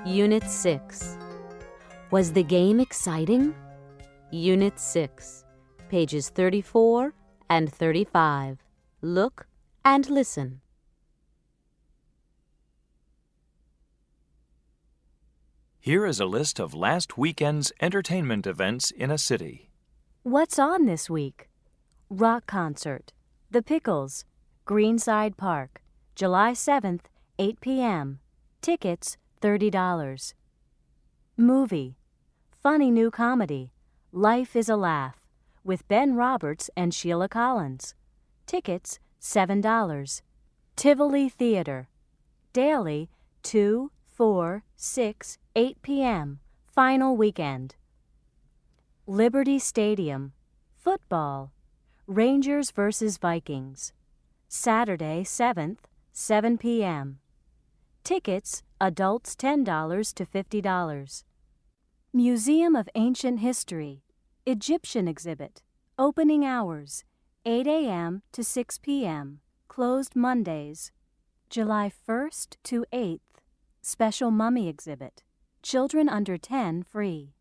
Unit 6. Was the game exciting? Unit 6, pages 34 and 35. Look and listen. Here is a list of last weekend's entertainment events in a city. What's on this week? Rock concert, The Pickles, Greenside Park, July 7th, 8 p.m. Tickets, $30. Movie, funny new comedy, Life is a Laugh, with Ben Roberts and Sheila Collins. Tickets, $7. Tivoli Theater, daily, 2, 4, 6, 8 p.m. Final weekend. Liberty Stadium, football, Rangers vs. Vikings, Saturday 7th, 7 p.m. Tickets, adults $10 to $50. Museum of Ancient History, Egyptian exhibit, opening hours, 8 a.m. to 6 p.m., closed Mondays. July 1st to 8th, special mummy exhibit, children under 10 free.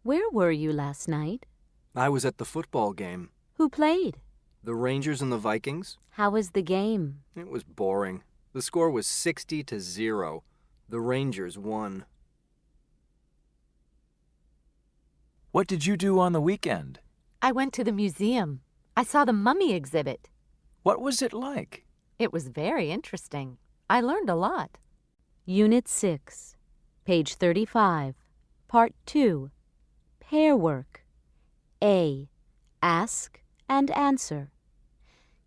Where were you last night? I was at the football game. Who played? The Rangers and the Vikings. How was the game? It was boring. The score was 60-0. The Rangers won. What did you do on the weekend? I went to the museum. I saw the mummy exhibit. What was it like? It was very interesting. I learned a lot. Unit 6, page 35, Part 2. Pair work. A. Ask and answer.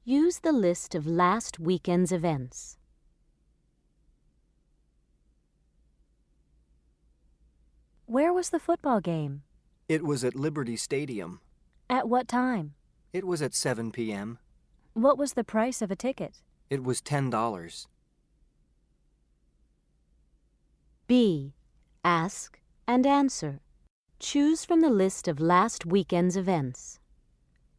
Use the list of last weekend's events. Where was the football game? It was at Liberty Stadium. At what time? It was at 7 p.m. What was the price of a ticket? It was $10. B. Ask and answer. Choose from the list of last weekend's events.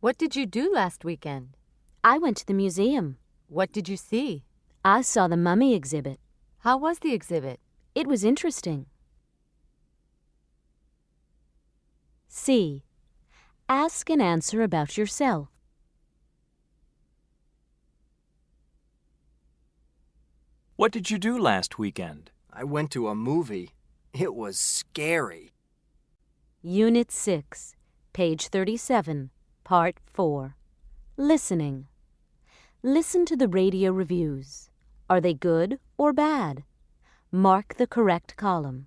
What did you do last weekend? I went to the museum. What did you see? I saw the mummy exhibit. How was the exhibit? It was interesting. C. Ask and answer about yourself. What did you do last weekend? I went to a movie. It was scary. Unit 6, page 37, Part 4. Listening. Listen to the radio reviews. Are they good or bad? Mark the correct column.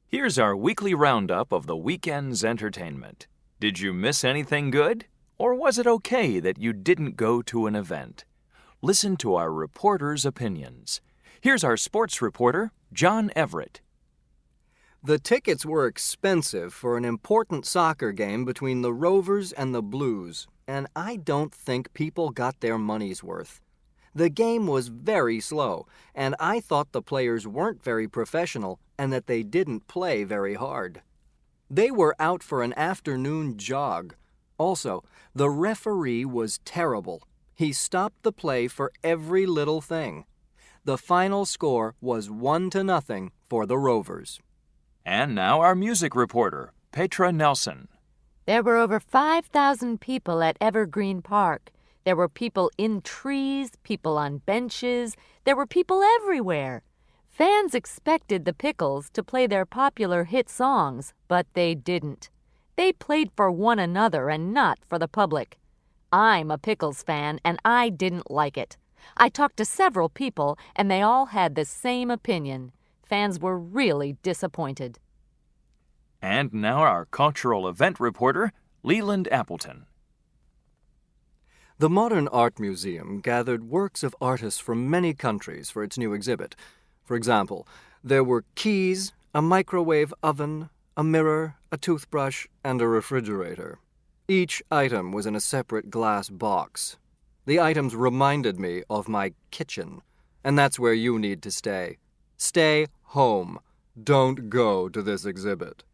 Here's our weekly roundup of the weekend's entertainment. Did you miss anything good? Or was it okay that you didn't go to an event? Listen to our reporter's opinions. Here's our sports reporter, John Everett. The tickets were expensive for an important soccer game between the Rovers and the Blues, and I don't think people got their money's worth. The game was very slow, and I thought the players weren't very professional and that they didn't play very hard. They were out for an afternoon jog. Also, the referee was terrible. He stopped the play for every little thing. The final score was 1-0 for the Rovers. And now our music reporter, Petra Nelson. There were over 5,000 people at Evergreen Park. There were people in trees, people on benches. There were people everywhere. Fans expected the Pickles to play their popular hit songs, but they didn't. They played for one another and not for the public. I'm a Pickles fan, and I didn't like it. I talked to several people, and they all had the same opinion. Fans were really disappointed. And now our cultural event reporter, Leland Appleton. The Modern Art Museum gathered works of artists from many countries for its new exhibit. For example, there were keys, a microwave oven, a mirror, a toothbrush, and a refrigerator. Each item was in a separate glass box. The items reminded me of my kitchen, and that's where you need to stay. Stay home. Don't go to this exhibit.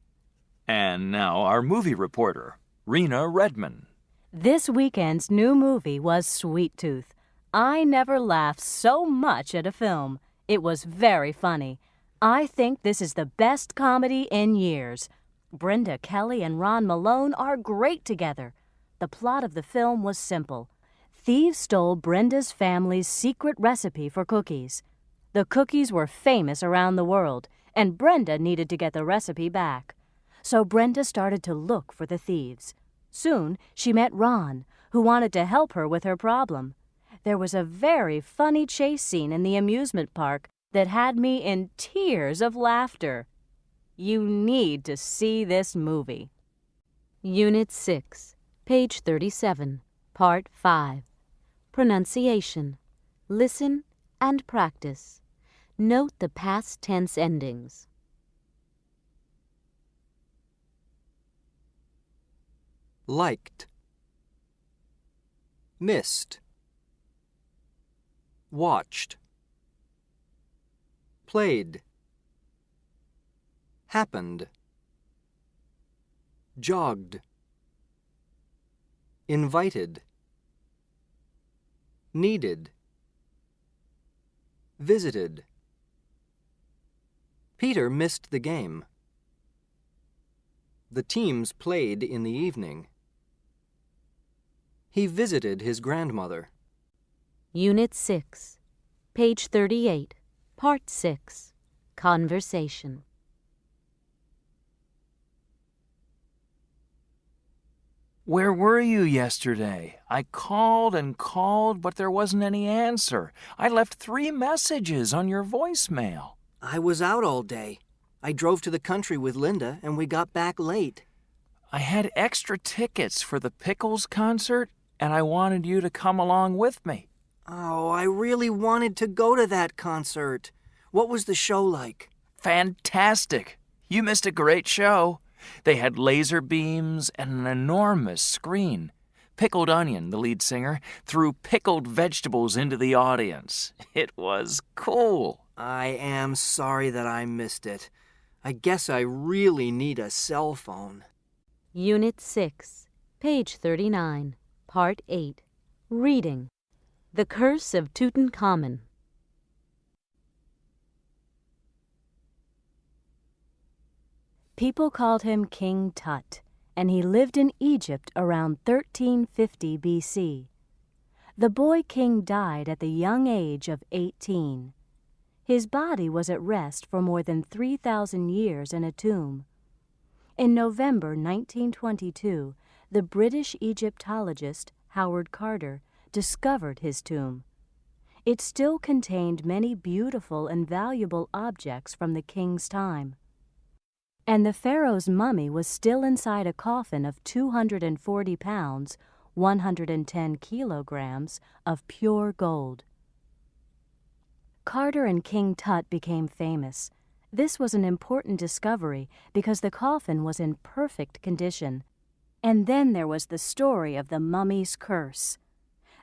And now our movie reporter, Rena Redman. This weekend's new movie was Sweet Tooth. I never laughed so much at a film. It was very funny. I think this is the best comedy in years. Brenda Kelly and Ron Malone are great together. The plot of the film was simple. Thieves stole Brenda's family's secret recipe for cookies. The cookies were famous around the world, and Brenda needed to get the recipe back. So Brenda started to look for the thieves. Soon she met Ron, who wanted to help her with her problem. There was a very funny chase scene in the amusement park that had me in tears of laughter. You need to see this movie. Unit 6, page 37, Part 5. Pronunciation. Listen and practice. Note the past tense endings. Liked, missed, watched, played, happened, jogged, invited, needed, visited. Peter missed the game. The teams played in the evening. He visited his grandmother. Unit 6, page 38, Part 6. Conversation. Where were you yesterday? I called and called, but there wasn't any answer. I left 3 messages on your voicemail. I was out all day. I drove to the country with Linda, and we got back late. I had extra tickets for the Pickles concert, and I wanted you to come along with me. Oh, I really wanted to go to that concert. What was the show like? Fantastic! You missed a great show. They had laser beams and an enormous screen. Pickled Onion, the lead singer, threw pickled vegetables into the audience. It was cool. I am sorry that I missed it. I guess I really need a cell phone. Unit 6, page 39, Part 8. Reading. The Curse of Tutankhamun. People called him King Tut, and he lived in Egypt around 1350 B.C. The boy king died at the young age of 18. His body was at rest for more than 3,000 years in a tomb. In November 1922, the British Egyptologist Howard Carter discovered his tomb. It still contained many beautiful and valuable objects from the king's time. And the pharaoh's mummy was still inside a coffin of 240 pounds, 110 kilograms of pure gold. Carter and King Tut became famous. This was an important discovery because the coffin was in perfect condition. And then there was the story of the mummy's curse.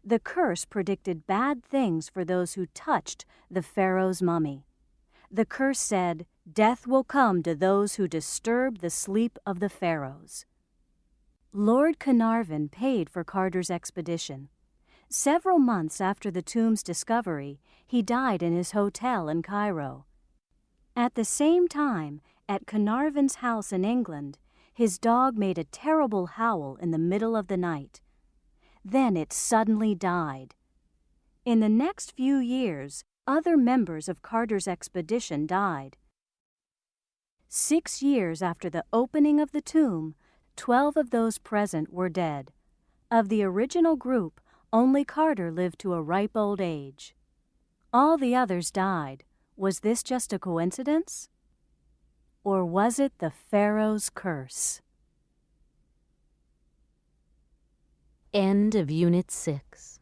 The curse predicted bad things for those who touched the pharaoh's mummy. The curse said, "Death will come to those who disturb the sleep of the pharaohs." Lord Carnarvon paid for Carter's expedition. Several months after the tomb's discovery, he died in his hotel in Cairo. At the same time, at Carnarvon's house in England, his dog made a terrible howl in the middle of the night. Then it suddenly died. In the next few years, other members of Carter's expedition died. 6 years after the opening of the tomb, 12 of those present were dead. Of the original group, only Carter lived to a ripe old age. All the others died. Was this just a coincidence? Or was it the Pharaoh's curse? End of Unit 6.